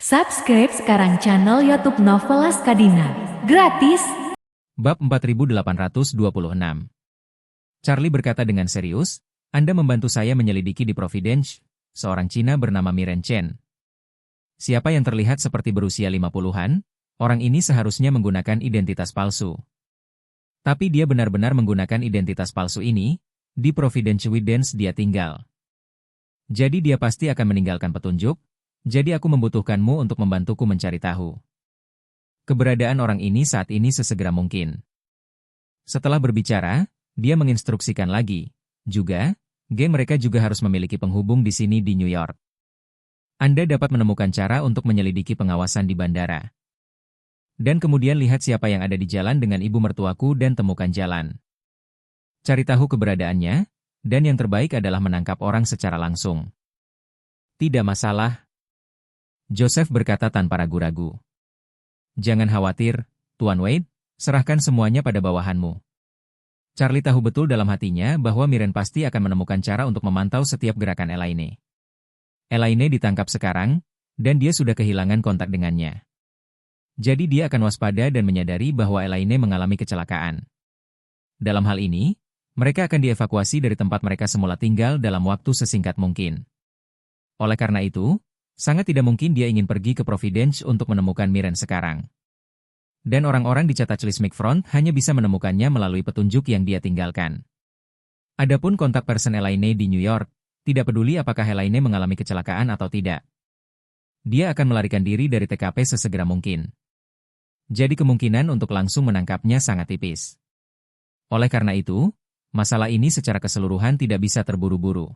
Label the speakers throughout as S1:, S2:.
S1: Subscribe sekarang channel YouTube Novelas Kadina. Gratis.
S2: Bab 4826. Charlie berkata dengan serius, Anda membantu saya menyelidiki di Providence, seorang Cina bernama Miren Chen. Siapa yang terlihat seperti berusia 50-an, orang ini seharusnya menggunakan identitas palsu. Tapi dia benar-benar menggunakan identitas palsu ini, di Providence Widens dia tinggal. Jadi dia pasti akan meninggalkan petunjuk, jadi aku membutuhkanmu untuk membantuku mencari tahu keberadaan orang ini saat ini sesegera mungkin. Setelah berbicara, dia menginstruksikan lagi. Juga, geng mereka juga harus memiliki penghubung di sini di New York. Anda dapat menemukan cara untuk menyelidiki pengawasan di bandara. Dan kemudian lihat siapa yang ada di jalan dengan ibu mertuaku dan temukan jalan. Cari tahu keberadaannya, dan yang terbaik adalah menangkap orang secara langsung. Tidak masalah. Joseph berkata tanpa ragu-ragu. Jangan khawatir, Tuan Wade, serahkan semuanya pada bawahanmu. Charlie tahu betul dalam hatinya bahwa Miren pasti akan menemukan cara untuk memantau setiap gerakan Elaine. Elaine ditangkap sekarang, dan dia sudah kehilangan kontak dengannya. Jadi dia akan waspada dan menyadari bahwa Elaine mengalami kecelakaan. Dalam hal ini, mereka akan dievakuasi dari tempat mereka semula tinggal dalam waktu sesingkat mungkin. Oleh karena itu, sangat tidak mungkin dia ingin pergi ke Providence untuk menemukan Miren sekarang. Dan orang-orang di Chatachlismic Front hanya bisa menemukannya melalui petunjuk yang dia tinggalkan. Adapun kontak person Elaine di New York, tidak peduli apakah Elaine mengalami kecelakaan atau tidak. Dia akan melarikan diri dari TKP sesegera mungkin. Jadi kemungkinan untuk langsung menangkapnya sangat tipis. Oleh karena itu, masalah ini secara keseluruhan tidak bisa terburu-buru.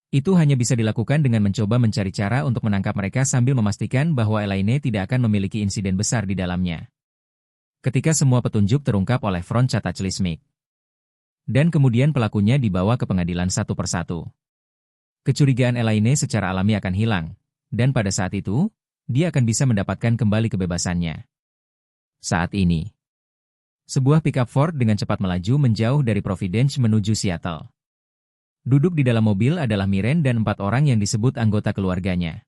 S2: Itu hanya bisa dilakukan dengan mencoba mencari cara untuk menangkap mereka sambil memastikan bahwa Elaine tidak akan memiliki insiden besar di dalamnya. Ketika semua petunjuk terungkap oleh Front Chatachlismic. Dan kemudian pelakunya dibawa ke pengadilan satu persatu. Kecurigaan Elaine secara alami akan hilang, dan pada saat itu, dia akan bisa mendapatkan kembali kebebasannya. Saat ini, sebuah pickup Ford dengan cepat melaju menjauh dari Providence menuju Seattle. Duduk di dalam mobil adalah Miren dan 4 orang yang disebut anggota keluarganya.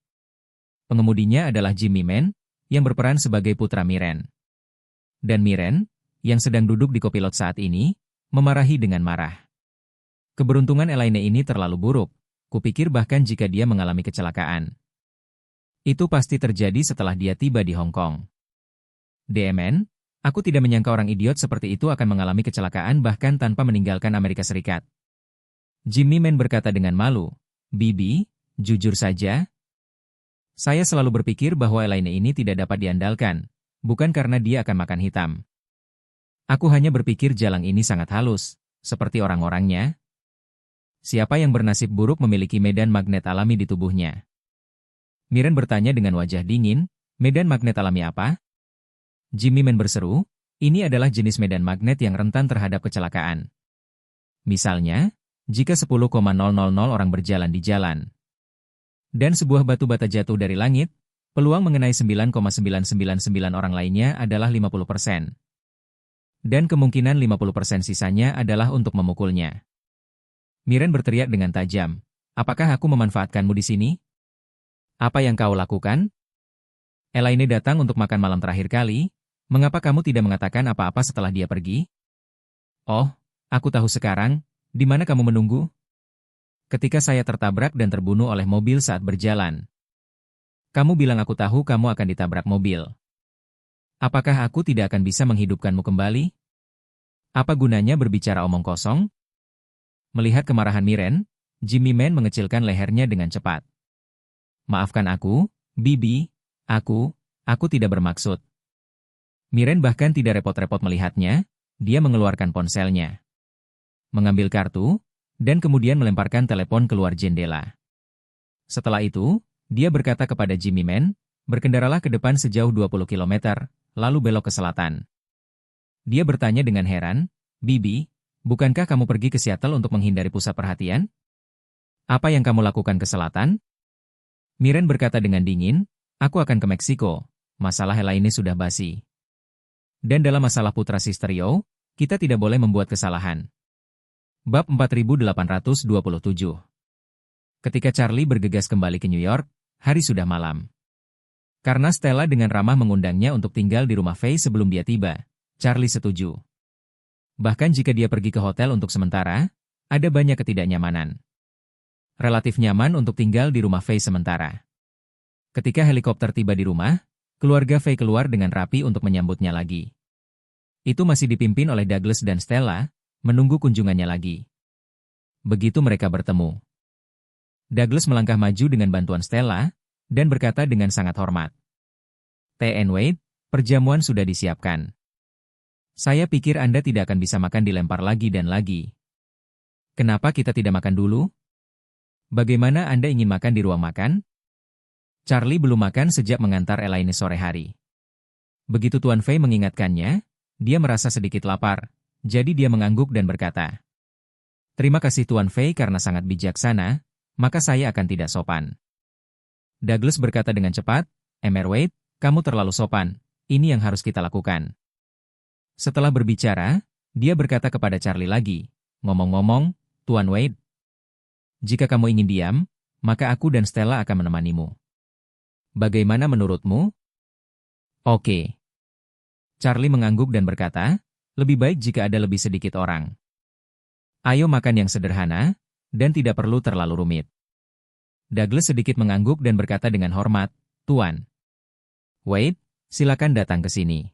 S2: Pengemudinya adalah Jimmy Man, yang berperan sebagai putra Miren. Dan Miren, yang sedang duduk di kopilot saat ini, memarahi dengan marah. Keberuntungan Elaine ini terlalu buruk, kupikir bahkan jika dia mengalami kecelakaan. Itu pasti terjadi setelah dia tiba di Hong Kong. DMN, aku tidak menyangka orang idiot seperti itu akan mengalami kecelakaan bahkan tanpa meninggalkan Amerika Serikat. Jimmy Man berkata dengan malu, Bibi, jujur saja. Saya selalu berpikir bahwa Elaine ini tidak dapat diandalkan, bukan karena dia akan makan hitam. Aku hanya berpikir jalang ini sangat halus, seperti orang-orangnya. Siapa yang bernasib buruk memiliki medan magnet alami di tubuhnya? Miren bertanya dengan wajah dingin, medan magnet alami apa? Jimmy Man berseru, ini adalah jenis medan magnet yang rentan terhadap kecelakaan. Misalnya, jika 10,000 orang berjalan di jalan, dan sebuah batu bata jatuh dari langit, peluang mengenai 9,999 orang lainnya adalah 50%. Dan kemungkinan 50% sisanya adalah untuk memukulnya. Miren berteriak dengan tajam, apakah aku memanfaatkanmu di sini? Apa yang kau lakukan? Elaine datang untuk makan malam terakhir kali, mengapa kamu tidak mengatakan apa-apa setelah dia pergi? Oh, aku tahu sekarang. Di mana kamu menunggu? Ketika saya tertabrak dan terbunuh oleh mobil saat berjalan. Kamu bilang aku tahu kamu akan ditabrak mobil. Apakah aku tidak akan bisa menghidupkanmu kembali? Apa gunanya berbicara omong kosong? Melihat kemarahan Miren, Jimmy Man mengecilkan lehernya dengan cepat. Maafkan aku, Bibi, aku tidak bermaksud. Miren bahkan tidak repot-repot melihatnya, dia mengeluarkan ponselnya. Mengambil kartu, dan kemudian melemparkan telepon keluar jendela. Setelah itu, dia berkata kepada Jimmy Man, berkendaralah ke depan sejauh 20 km, lalu belok ke selatan. Dia bertanya dengan heran, Bibi, bukankah kamu pergi ke Seattle untuk menghindari pusat perhatian? Apa yang kamu lakukan ke selatan? Miren berkata dengan dingin, aku akan ke Meksiko, masalah Elaine sudah basi. Dan dalam masalah putra Sisterio, kita tidak boleh membuat kesalahan. Bab 4827. Ketika Charlie bergegas kembali ke New York, hari sudah malam. Karena Stella dengan ramah mengundangnya untuk tinggal di rumah Faye sebelum dia tiba, Charlie setuju. Bahkan jika dia pergi ke hotel untuk sementara, ada banyak ketidaknyamanan. Relatif nyaman untuk tinggal di rumah Faye sementara. Ketika helikopter tiba di rumah, keluarga Faye keluar dengan rapi untuk menyambutnya lagi. Itu masih dipimpin oleh Douglas dan Stella, menunggu kunjungannya lagi. Begitu mereka bertemu. Douglas melangkah maju dengan bantuan Stella, dan berkata dengan sangat hormat. T.N. Wade, perjamuan sudah disiapkan. Saya pikir Anda tidak akan bisa makan dilempar lagi dan lagi. Kenapa kita tidak makan dulu? Bagaimana Anda ingin makan di ruang makan? Charlie belum makan sejak mengantar Elaine sore hari. Begitu Tuan Faye mengingatkannya, dia merasa sedikit lapar, jadi dia mengangguk dan berkata, "Terima kasih Tuan Faye karena sangat bijaksana, maka saya akan tidak sopan." Douglas berkata dengan cepat, "Mr. Wade, kamu terlalu sopan, ini yang harus kita lakukan." Setelah berbicara, dia berkata kepada Charlie lagi, "Ngomong-ngomong, Tuan Wade, jika kamu ingin diam, maka aku dan Stella akan menemanimu. Bagaimana menurutmu?" "Oke." Charlie mengangguk dan berkata, "Lebih baik jika ada lebih sedikit orang. Ayo makan yang sederhana, dan tidak perlu terlalu rumit." Douglas sedikit mengangguk dan berkata dengan hormat, "Tuan Wade, silakan datang ke sini."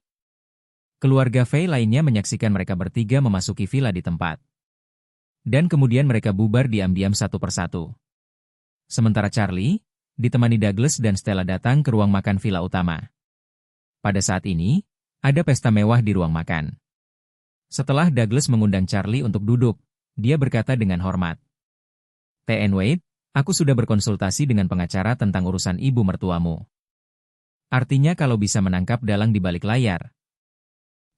S2: Keluarga Faye lainnya menyaksikan mereka bertiga memasuki villa di tempat. Dan kemudian mereka bubar diam-diam satu persatu. Sementara Charlie, ditemani Douglas dan Stella datang ke ruang makan villa utama. Pada saat ini, ada pesta mewah di ruang makan. Setelah Douglas mengundang Charlie untuk duduk, dia berkata dengan hormat, "T.N. Wade, aku sudah berkonsultasi dengan pengacara tentang urusan ibu mertuamu. Artinya kalau bisa menangkap dalang di balik layar,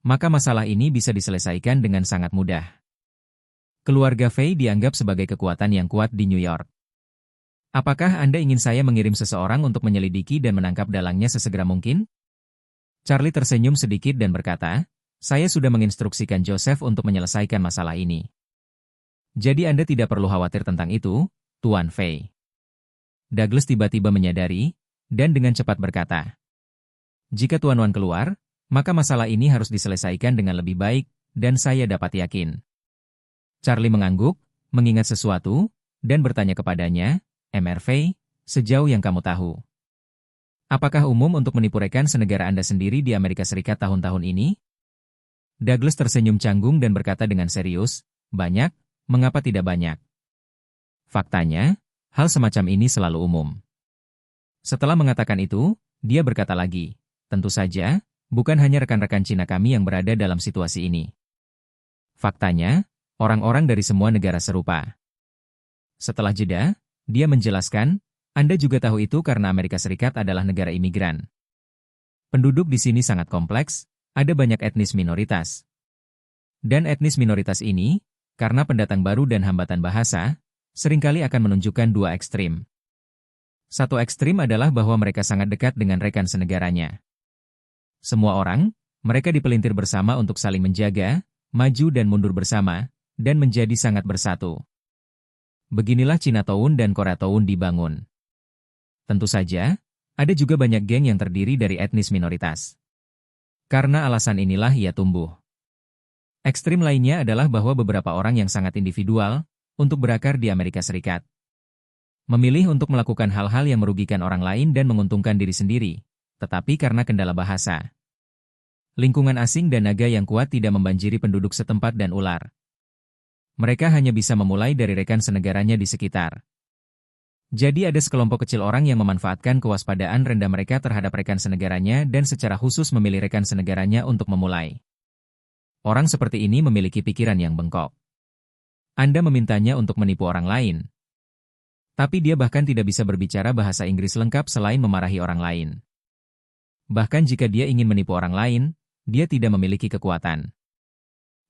S2: maka masalah ini bisa diselesaikan dengan sangat mudah." Keluarga Faye dianggap sebagai kekuatan yang kuat di New York. Apakah Anda ingin saya mengirim seseorang untuk menyelidiki dan menangkap dalangnya sesegera mungkin? Charlie tersenyum sedikit dan berkata, "Saya sudah menginstruksikan Joseph untuk menyelesaikan masalah ini. Jadi Anda tidak perlu khawatir tentang itu, Tuan Faye." Douglas tiba-tiba menyadari, dan dengan cepat berkata, "Jika Tuan Wan keluar, maka masalah ini harus diselesaikan dengan lebih baik, dan saya dapat yakin." Charlie mengangguk, mengingat sesuatu, dan bertanya kepadanya, "Mr. Faye, sejauh yang kamu tahu, apakah umum untuk menipu rekan senegara Anda sendiri di Amerika Serikat tahun-tahun ini?" Douglas tersenyum canggung dan berkata dengan serius, "Banyak, mengapa tidak banyak? Faktanya, hal semacam ini selalu umum." Setelah mengatakan itu, dia berkata lagi, "Tentu saja, bukan hanya rekan-rekan Cina kami yang berada dalam situasi ini. Faktanya, orang-orang dari semua negara serupa." Setelah jeda, dia menjelaskan, "Anda juga tahu itu karena Amerika Serikat adalah negara imigran. Penduduk di sini sangat kompleks, ada banyak etnis minoritas. Dan etnis minoritas ini, karena pendatang baru dan hambatan bahasa, seringkali akan menunjukkan dua ekstrim. Satu ekstrim adalah bahwa mereka sangat dekat dengan rekan senegaranya. Semua orang, mereka dipelintir bersama untuk saling menjaga, maju dan mundur bersama, dan menjadi sangat bersatu. Beginilah Chinatown dan Koreatown dibangun. Tentu saja, ada juga banyak geng yang terdiri dari etnis minoritas. Karena alasan inilah ia tumbuh. Ekstrim lainnya adalah bahwa beberapa orang yang sangat individual, untuk berakar di Amerika Serikat, memilih untuk melakukan hal-hal yang merugikan orang lain dan menguntungkan diri sendiri, tetapi karena kendala bahasa, lingkungan asing dan naga yang kuat tidak membanjiri penduduk setempat dan ular. Mereka hanya bisa memulai dari rekan senegaranya di sekitar. Jadi ada sekelompok kecil orang yang memanfaatkan kewaspadaan rendah mereka terhadap rekan senegaranya dan secara khusus memilih rekan senegaranya untuk memulai. Orang seperti ini memiliki pikiran yang bengkok. Anda memintanya untuk menipu orang lain. Tapi dia bahkan tidak bisa berbicara bahasa Inggris lengkap selain memarahi orang lain. Bahkan jika dia ingin menipu orang lain, dia tidak memiliki kekuatan.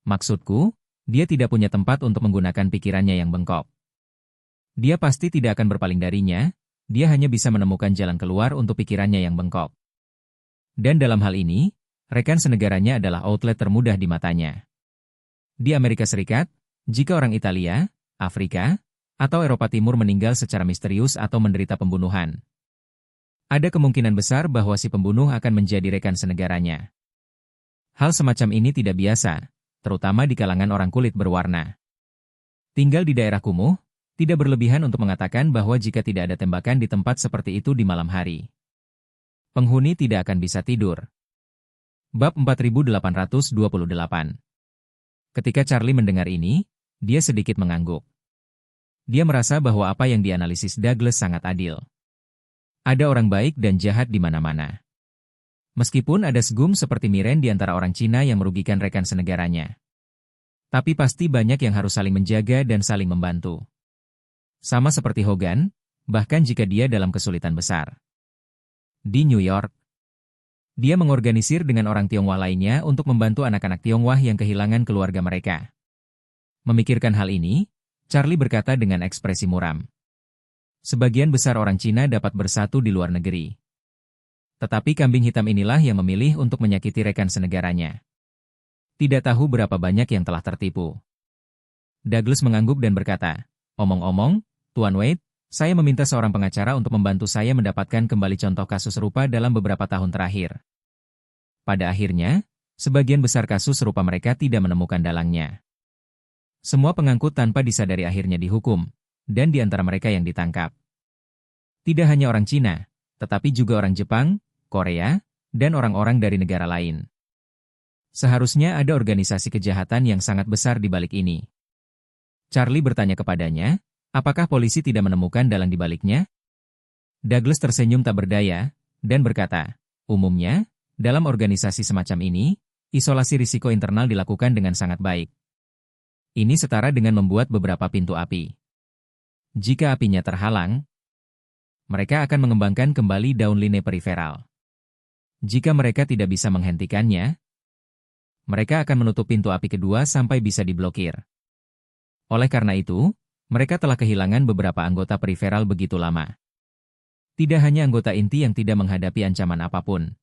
S2: Maksudku, dia tidak punya tempat untuk menggunakan pikirannya yang bengkok. Dia pasti tidak akan berpaling darinya, dia hanya bisa menemukan jalan keluar untuk pikirannya yang bengkok. Dan dalam hal ini, rekan senegaranya adalah outlet termudah di matanya. Di Amerika Serikat, jika orang Italia, Afrika, atau Eropa Timur meninggal secara misterius atau menderita pembunuhan, Ada kemungkinan besar bahwa si pembunuh akan menjadi rekan senegaranya. Hal semacam ini tidak biasa, terutama di kalangan orang kulit berwarna. Tinggal di daerah kumuh, tidak berlebihan untuk mengatakan bahwa jika tidak ada tembakan di tempat seperti itu di malam hari, penghuni tidak akan bisa tidur. Bab 4828. Ketika Charlie mendengar ini, dia sedikit mengangguk. Dia merasa bahwa apa yang dianalisis Douglas sangat adil. Ada orang baik dan jahat di mana-mana. Meskipun ada segum seperti miren di antara orang Cina yang merugikan rekan senegaranya. Tapi pasti banyak yang harus saling menjaga dan saling membantu. Sama seperti Hogan, bahkan jika dia dalam kesulitan besar. Di New York, dia mengorganisir dengan orang Tionghoa lainnya untuk membantu anak-anak Tionghoa yang kehilangan keluarga mereka. Memikirkan hal ini, Charlie berkata dengan ekspresi muram. Sebagian besar orang Cina dapat bersatu di luar negeri. Tetapi kambing hitam inilah yang memilih untuk menyakiti rekan senegaranya. Tidak tahu berapa banyak yang telah tertipu. Douglas mengangguk dan berkata, "Omong-omong, Tuan Wade, saya meminta seorang pengacara untuk membantu saya mendapatkan kembali contoh kasus serupa dalam beberapa tahun terakhir. Pada akhirnya, sebagian besar kasus serupa mereka tidak menemukan dalangnya. Semua pengangkut tanpa disadari akhirnya dihukum, dan di antara mereka yang ditangkap. Tidak hanya orang Cina, tetapi juga orang Jepang, Korea, dan orang-orang dari negara lain. Seharusnya ada organisasi kejahatan yang sangat besar di balik ini." Charlie bertanya kepadanya, apakah polisi tidak menemukan dalang di baliknya? Douglas tersenyum tak berdaya, dan berkata, "Umumnya, dalam organisasi semacam ini, isolasi risiko internal dilakukan dengan sangat baik. Ini setara dengan membuat beberapa pintu api. Jika apinya terhalang, mereka akan mengembangkan kembali daun line periferal. Jika mereka tidak bisa menghentikannya, mereka akan menutup pintu api kedua sampai bisa diblokir. Oleh karena itu, mereka telah kehilangan beberapa anggota periferal begitu lama. Tidak hanya anggota inti yang tidak menghadapi ancaman apapun,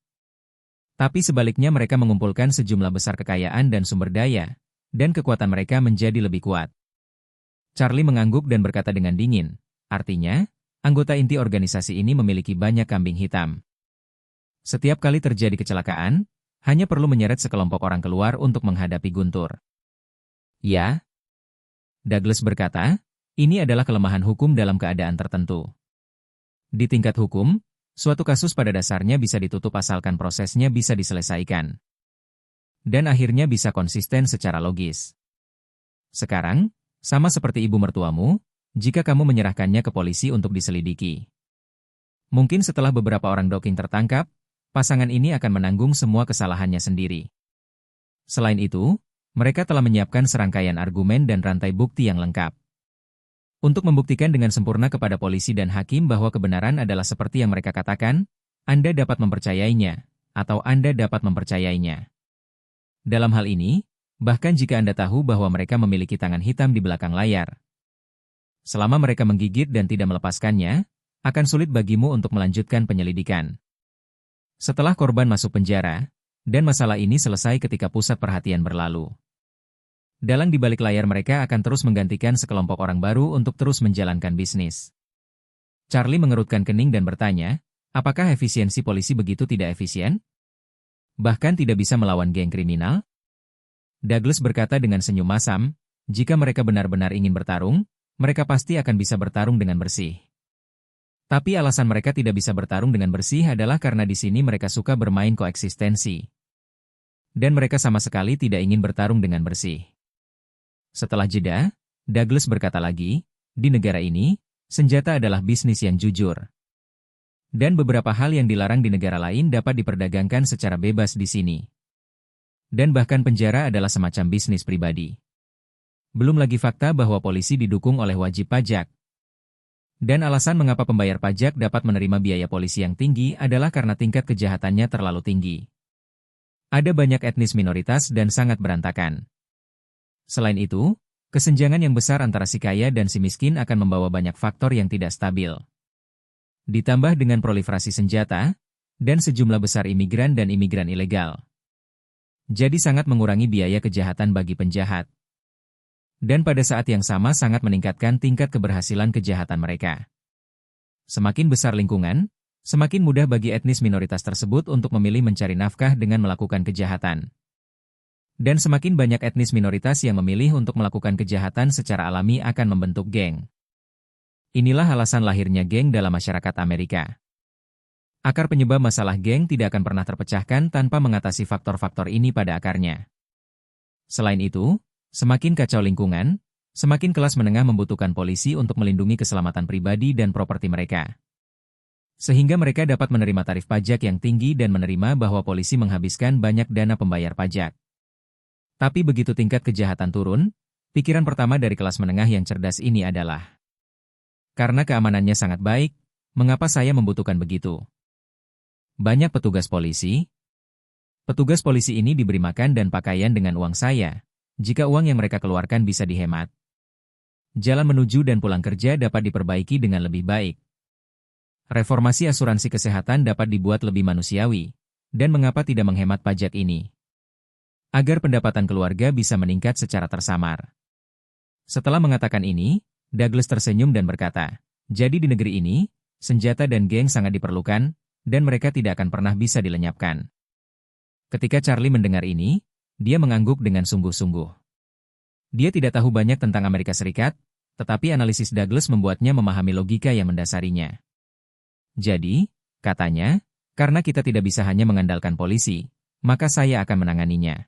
S2: tapi sebaliknya mereka mengumpulkan sejumlah besar kekayaan dan sumber daya, dan kekuatan mereka menjadi lebih kuat." Charlie mengangguk dan berkata dengan dingin, "Artinya, anggota inti organisasi ini memiliki banyak kambing hitam. Setiap kali terjadi kecelakaan, hanya perlu menyeret sekelompok orang keluar untuk menghadapi guntur." "Ya," Douglas berkata, "ini adalah kelemahan hukum dalam keadaan tertentu. Di tingkat hukum, suatu kasus pada dasarnya bisa ditutup asalkan prosesnya bisa diselesaikan. Dan akhirnya bisa konsisten secara logis. Sekarang, sama seperti ibu mertuamu, jika kamu menyerahkannya ke polisi untuk diselidiki. Mungkin setelah beberapa orang doking tertangkap, pasangan ini akan menanggung semua kesalahannya sendiri. Selain itu, mereka telah menyiapkan serangkaian argumen dan rantai bukti yang lengkap. Untuk membuktikan dengan sempurna kepada polisi dan hakim bahwa kebenaran adalah seperti yang mereka katakan, Anda dapat mempercayainya, atau Anda dapat mempercayainya. Dalam hal ini, bahkan jika Anda tahu bahwa mereka memiliki tangan hitam di belakang layar, selama mereka menggigit dan tidak melepaskannya, akan sulit bagimu untuk melanjutkan penyelidikan. Setelah korban masuk penjara, dan masalah ini selesai ketika pusat perhatian berlalu, dalang di balik layar mereka akan terus menggantikan sekelompok orang baru untuk terus menjalankan bisnis. Charlie mengerutkan kening dan bertanya, apakah efisiensi polisi begitu tidak efisien? Bahkan tidak bisa melawan geng kriminal? Douglas berkata dengan senyum masam, jika mereka benar-benar ingin bertarung, mereka pasti akan bisa bertarung dengan bersih. Tapi alasan mereka tidak bisa bertarung dengan bersih adalah karena di sini mereka suka bermain koeksistensi. Dan mereka sama sekali tidak ingin bertarung dengan bersih. Setelah jeda, Douglas berkata lagi, di negara ini, senjata adalah bisnis yang jujur. Dan beberapa hal yang dilarang di negara lain dapat diperdagangkan secara bebas di sini. Dan bahkan penjara adalah semacam bisnis pribadi. Belum lagi fakta bahwa polisi didukung oleh wajib pajak. Dan alasan mengapa pembayar pajak dapat menerima biaya polisi yang tinggi adalah karena tingkat kejahatannya terlalu tinggi. Ada banyak etnis minoritas dan sangat berantakan. Selain itu, kesenjangan yang besar antara si kaya dan si miskin akan membawa banyak faktor yang tidak stabil. Ditambah dengan proliferasi senjata, dan sejumlah besar imigran dan imigran ilegal. Jadi sangat mengurangi biaya kejahatan bagi penjahat. Dan pada saat yang sama sangat meningkatkan tingkat keberhasilan kejahatan mereka. Semakin besar lingkungan, Semakin mudah bagi etnis minoritas tersebut untuk memilih mencari nafkah dengan melakukan kejahatan. Dan semakin banyak etnis minoritas yang memilih untuk melakukan kejahatan secara alami akan membentuk geng. Inilah alasan lahirnya geng dalam masyarakat Amerika. Akar penyebab masalah geng tidak akan pernah terpecahkan tanpa mengatasi faktor-faktor ini pada akarnya. Selain itu, semakin kacau lingkungan, semakin kelas menengah membutuhkan polisi untuk melindungi keselamatan pribadi dan properti mereka. Sehingga mereka dapat menerima tarif pajak yang tinggi dan menerima bahwa polisi menghabiskan banyak dana pembayar pajak. Tapi begitu tingkat kejahatan turun, pikiran pertama dari kelas menengah yang cerdas ini adalah, karena keamanannya sangat baik, mengapa saya membutuhkan begitu? Banyak petugas polisi. Petugas polisi ini diberi makan dan pakaian dengan uang saya, jika uang yang mereka keluarkan bisa dihemat. Jalan menuju dan pulang kerja dapat diperbaiki dengan lebih baik. Reformasi asuransi kesehatan dapat dibuat lebih manusiawi, dan mengapa tidak menghemat pajak ini? Agar pendapatan keluarga bisa meningkat secara tersamar. Setelah mengatakan ini, Douglas tersenyum dan berkata, jadi di negeri ini, senjata dan geng sangat diperlukan, dan mereka tidak akan pernah bisa dilenyapkan. Ketika Charlie mendengar ini, dia mengangguk dengan sungguh-sungguh. Dia tidak tahu banyak tentang Amerika Serikat, tetapi analisis Douglas membuatnya memahami logika yang mendasarinya. Jadi, katanya, karena kita tidak bisa hanya mengandalkan polisi, maka saya akan menanganinya.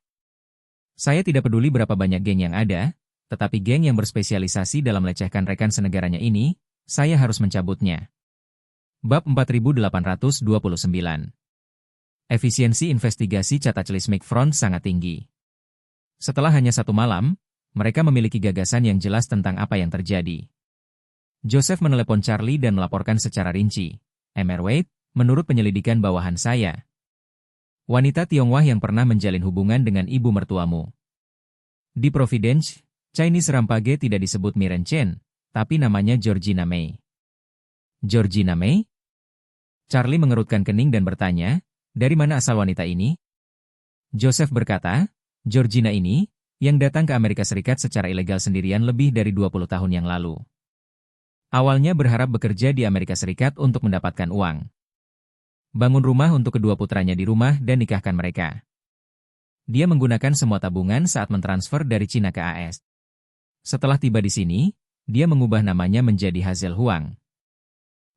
S2: Saya tidak peduli berapa banyak geng yang ada, tetapi geng yang berspesialisasi dalam melecehkan rekan senegaranya ini, saya harus mencabutnya. Bab 4829. Efisiensi investigasi Cataclysmic Front sangat tinggi. Setelah hanya satu malam, mereka memiliki gagasan yang jelas tentang apa yang terjadi. Joseph menelepon Charlie dan melaporkan secara rinci. Mr. Wade, menurut penyelidikan bawahan saya, wanita Tionghoa yang pernah menjalin hubungan dengan ibu mertuamu. Di Providence, Chinese Rampage tidak disebut Miren Chen, tapi namanya Georgina May. Georgina May? Charlie mengerutkan kening dan bertanya, dari mana asal wanita ini? Joseph berkata, Georgina ini, yang datang ke Amerika Serikat secara ilegal sendirian lebih dari 20 tahun yang lalu. Awalnya berharap bekerja di Amerika Serikat untuk mendapatkan uang. Bangun rumah untuk kedua putranya di rumah dan nikahkan mereka. Dia menggunakan semua tabungan saat mentransfer dari Cina ke AS. Setelah tiba di sini, dia mengubah namanya menjadi Hazel Huang.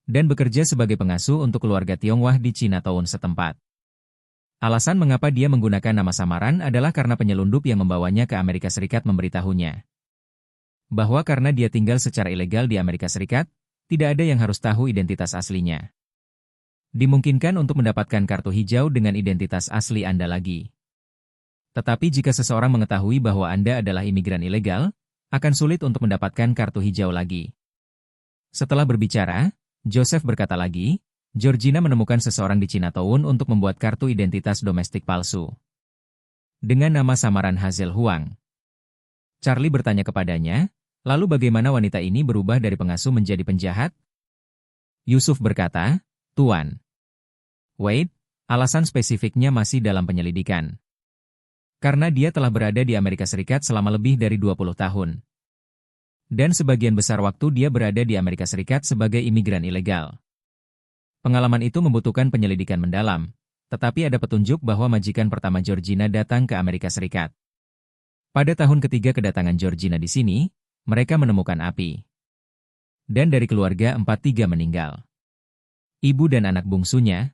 S2: Dan bekerja sebagai pengasuh untuk keluarga Tionghoa di Chinatown setempat. Alasan mengapa dia menggunakan nama samaran adalah karena penyelundup yang membawanya ke Amerika Serikat memberitahunya bahwa karena dia tinggal secara ilegal di Amerika Serikat, tidak ada yang harus tahu identitas aslinya. Dimungkinkan untuk mendapatkan kartu hijau dengan identitas asli Anda lagi. Tetapi jika seseorang mengetahui bahwa Anda adalah imigran ilegal, akan sulit untuk mendapatkan kartu hijau lagi. Setelah berbicara, Joseph berkata lagi, Georgina menemukan seseorang di Chinatown untuk membuat kartu identitas domestik palsu. Dengan nama samaran Hazel Huang. Charlie bertanya kepadanya, lalu bagaimana wanita ini berubah dari pengasuh menjadi penjahat? Yusuf berkata, Tuan Wade, alasan spesifiknya masih dalam penyelidikan. Karena dia telah berada di Amerika Serikat selama lebih dari 20 tahun. Dan sebagian besar waktu dia berada di Amerika Serikat sebagai imigran ilegal. Pengalaman itu membutuhkan penyelidikan mendalam, tetapi ada petunjuk bahwa majikan pertama Georgina datang ke Amerika Serikat. Pada tahun ketiga kedatangan Georgina di sini, mereka menemukan api. Dan dari keluarga 4-3 meninggal. Ibu dan anak bungsunya,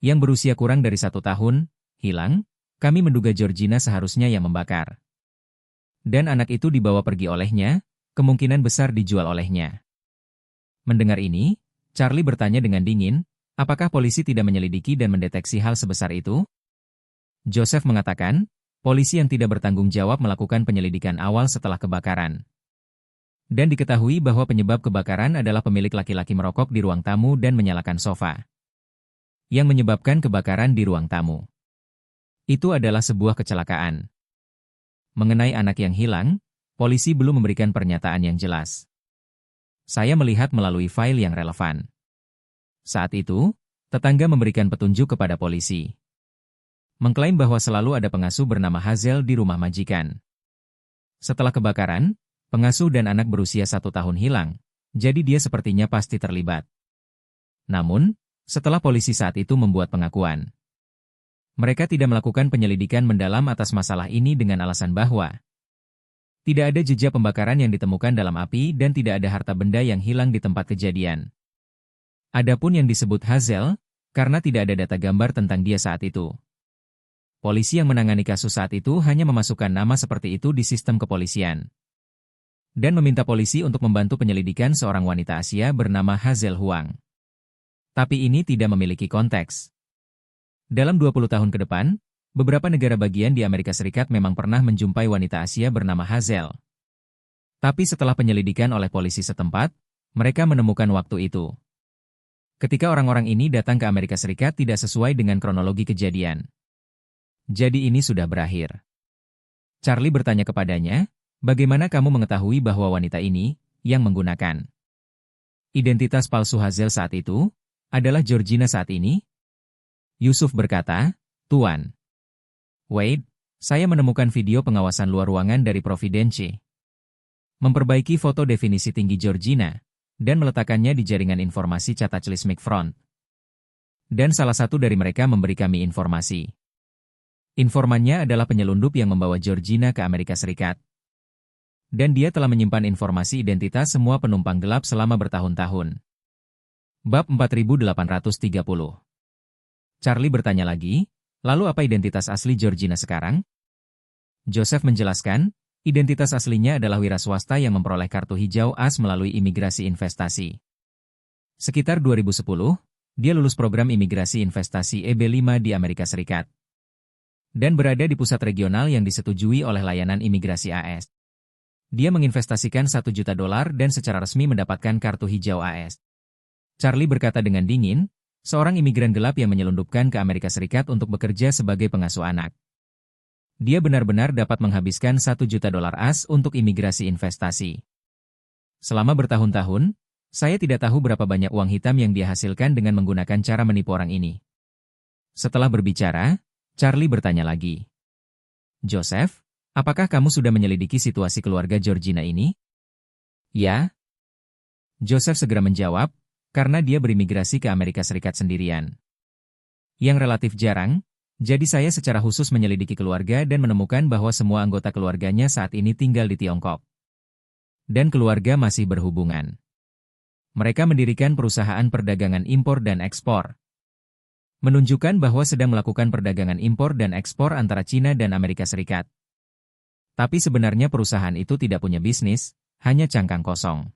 S2: yang berusia kurang dari 1 tahun, hilang. Kami menduga Georgina seharusnya yang membakar. Dan anak itu dibawa pergi olehnya, kemungkinan besar dijual olehnya. Mendengar ini, Charlie bertanya dengan dingin, apakah polisi tidak menyelidiki dan mendeteksi hal sebesar itu? Joseph mengatakan, polisi yang tidak bertanggung jawab melakukan penyelidikan awal setelah kebakaran. Dan diketahui bahwa penyebab kebakaran adalah pemilik laki-laki merokok di ruang tamu dan menyalakan sofa. Yang menyebabkan kebakaran di ruang tamu. Itu adalah sebuah kecelakaan. Mengenai anak yang hilang, polisi belum memberikan pernyataan yang jelas. Saya melihat melalui file yang relevan. Saat itu, tetangga memberikan petunjuk kepada polisi. Mengklaim bahwa selalu ada pengasuh bernama Hazel di rumah majikan. Setelah kebakaran, pengasuh dan anak berusia 1 tahun hilang, jadi dia sepertinya pasti terlibat. Namun, Setelah polisi saat itu membuat pengakuan, mereka tidak melakukan penyelidikan mendalam atas masalah ini dengan alasan bahwa tidak ada jejak pembakaran yang ditemukan dalam api dan tidak ada harta benda yang hilang di tempat kejadian. Adapun yang disebut Hazel, karena tidak ada data gambar tentang dia saat itu. Polisi yang menangani kasus saat itu hanya memasukkan nama seperti itu di sistem kepolisian dan meminta polisi untuk membantu penyelidikan seorang wanita Asia bernama Hazel Huang. Tapi ini tidak memiliki konteks. Dalam 20 tahun ke depan, beberapa negara bagian di Amerika Serikat memang pernah menjumpai wanita Asia bernama Hazel. Tapi setelah penyelidikan oleh polisi setempat, mereka menemukan waktu itu. Ketika orang-orang ini datang ke Amerika Serikat tidak sesuai dengan kronologi kejadian. Jadi ini sudah berakhir. Charlie bertanya kepadanya, bagaimana kamu mengetahui bahwa wanita ini, yang menggunakan identitas palsu Hazel saat itu, adalah Georgina saat ini? Yusuf berkata, Tuan Wade, saya menemukan video pengawasan luar ruangan dari Providence. Memperbaiki foto definisi tinggi Georgina, dan meletakkannya di jaringan informasi Cataclysmic Front. Dan salah satu dari mereka memberi kami informasi. Informannya adalah penyelundup yang membawa Georgina ke Amerika Serikat. Dan dia telah menyimpan informasi identitas semua penumpang gelap selama bertahun-tahun. Bab 4830. Charlie bertanya lagi, lalu apa identitas asli Georgina sekarang? Joseph menjelaskan, identitas aslinya adalah wira swasta yang memperoleh kartu hijau AS melalui imigrasi investasi. Sekitar 2010, dia lulus program imigrasi investasi EB5 di Amerika Serikat. Dan berada di pusat regional yang disetujui oleh layanan imigrasi AS. Dia menginvestasikan $1 juta dan secara resmi mendapatkan kartu hijau AS. Charlie berkata dengan dingin, seorang imigran gelap yang menyelundupkan ke Amerika Serikat untuk bekerja sebagai pengasuh anak. Dia benar-benar dapat menghabiskan $1 juta AS untuk imigrasi investasi. Selama bertahun-tahun, saya tidak tahu berapa banyak uang hitam yang dia hasilkan dengan menggunakan cara menipu orang ini. Setelah berbicara, Charlie bertanya lagi. Joseph, apakah kamu sudah menyelidiki situasi keluarga Georgina ini? Ya. Joseph segera menjawab, karena dia berimigrasi ke Amerika Serikat sendirian. Yang relatif jarang, jadi saya secara khusus menyelidiki keluarga dan menemukan bahwa semua anggota keluarganya saat ini tinggal di Tiongkok. Dan keluarga masih berhubungan. Mereka mendirikan perusahaan perdagangan impor dan ekspor. Menunjukkan bahwa sedang melakukan perdagangan impor dan ekspor antara China dan Amerika Serikat. Tapi sebenarnya perusahaan itu tidak punya bisnis, hanya cangkang kosong.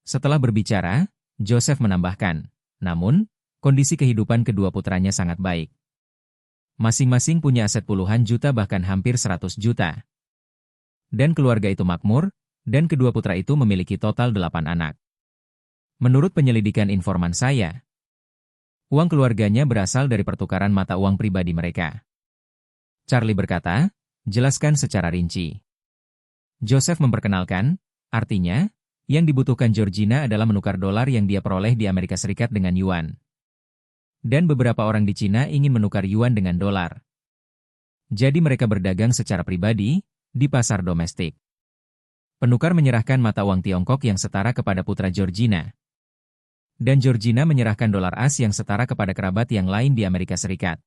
S2: Setelah berbicara, Joseph menambahkan, namun, kondisi kehidupan kedua putranya sangat baik. Masing-masing punya aset puluhan juta bahkan hampir 100 juta. Dan keluarga itu makmur, dan kedua putra itu memiliki total 8 anak. Menurut penyelidikan informan saya, uang keluarganya berasal dari pertukaran mata uang pribadi mereka. Charlie berkata, jelaskan secara rinci. Joseph memperkenalkan, artinya, yang dibutuhkan Georgina adalah menukar dolar yang dia peroleh di Amerika Serikat dengan yuan. Dan beberapa orang di Cina ingin menukar yuan dengan dolar. Jadi mereka berdagang secara pribadi, di pasar domestik. Penukar menyerahkan mata uang Tiongkok yang setara kepada putra Georgina. Dan Georgina menyerahkan dolar AS yang setara kepada kerabat yang lain di Amerika Serikat.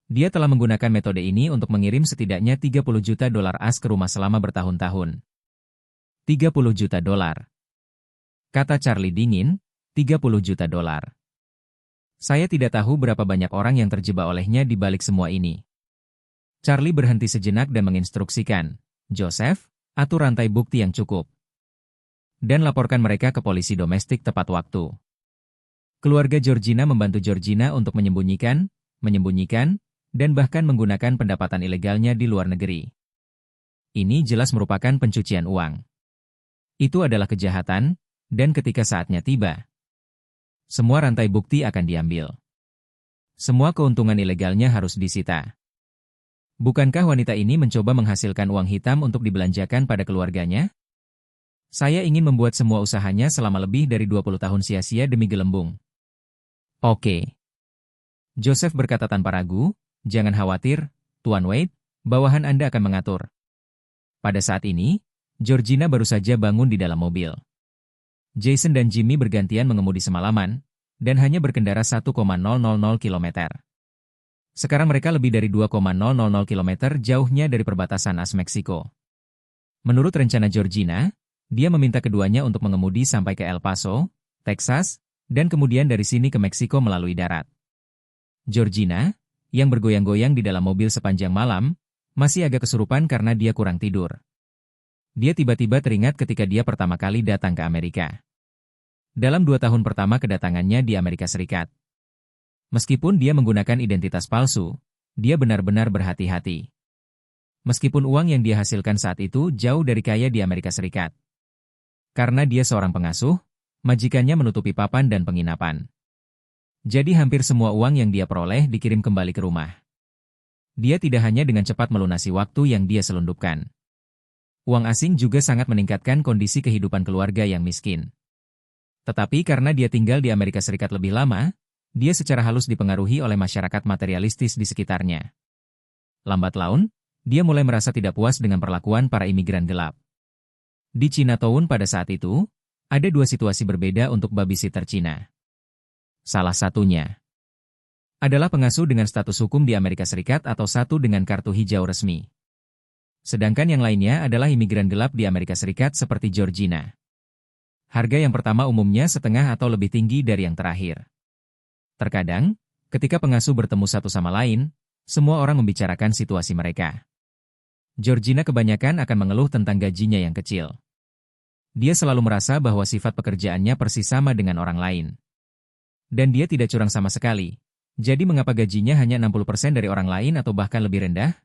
S2: Dia telah menggunakan metode ini untuk mengirim setidaknya $30 juta AS ke rumah selama bertahun-tahun. $30 juta. Kata Charlie dingin, $30 juta. Saya tidak tahu berapa banyak orang yang terjebak olehnya di balik semua ini. Charlie berhenti sejenak dan menginstruksikan, Joseph, atur rantai bukti yang cukup. Dan laporkan mereka ke polisi domestik tepat waktu. Keluarga Georgina membantu Georgina untuk menyembunyikan, dan bahkan menggunakan pendapatan ilegalnya di luar negeri. Ini jelas merupakan pencucian uang. Itu adalah kejahatan, dan ketika saatnya tiba, semua rantai bukti akan diambil. Semua keuntungan ilegalnya harus disita. Bukankah wanita ini mencoba menghasilkan uang hitam untuk dibelanjakan pada keluarganya? Saya ingin membuat semua usahanya selama lebih dari 20 tahun sia-sia demi gelembung. Oke. Joseph berkata tanpa ragu, jangan khawatir, Tuan Wade, bawahan Anda akan mengatur. Pada saat ini, Georgina baru saja bangun di dalam mobil. Jason dan Jimmy bergantian mengemudi semalaman, dan hanya berkendara 1,000 km. Sekarang mereka lebih dari 2,000 km jauhnya dari perbatasan AS Meksiko. Menurut rencana Georgina, dia meminta keduanya untuk mengemudi sampai ke El Paso, Texas, dan kemudian dari sini ke Meksiko melalui darat. Georgina, yang bergoyang-goyang di dalam mobil sepanjang malam, masih agak kesurupan karena dia kurang tidur. Dia tiba-tiba teringat ketika dia pertama kali datang ke Amerika. Dalam 2 tahun pertama kedatangannya di Amerika Serikat. Meskipun dia menggunakan identitas palsu, dia benar-benar berhati-hati. Meskipun uang yang dia hasilkan saat itu jauh dari kaya di Amerika Serikat. Karena dia seorang pengasuh, majikannya menutupi papan dan penginapan. Jadi hampir semua uang yang dia peroleh dikirim kembali ke rumah. Dia tidak hanya dengan cepat melunasi waktu yang dia selundupkan. Uang asing juga sangat meningkatkan kondisi kehidupan keluarga yang miskin. Tetapi karena dia tinggal di Amerika Serikat lebih lama, dia secara halus dipengaruhi oleh masyarakat materialistis di sekitarnya. Lambat laun, dia mulai merasa tidak puas dengan perlakuan para imigran gelap. Di Chinatown pada saat itu, ada 2 situasi berbeda untuk babysitter Cina. Salah satunya adalah pengasuh dengan status hukum di Amerika Serikat atau satu dengan kartu hijau resmi. Sedangkan yang lainnya adalah imigran gelap di Amerika Serikat seperti Georgina. Harga yang pertama umumnya setengah atau lebih tinggi dari yang terakhir. Terkadang, ketika pengasuh bertemu satu sama lain, semua orang membicarakan situasi mereka. Georgina kebanyakan akan mengeluh tentang gajinya yang kecil. Dia selalu merasa bahwa sifat pekerjaannya persis sama dengan orang lain. Dan dia tidak curang sama sekali. Jadi mengapa gajinya hanya 60% dari orang lain atau bahkan lebih rendah?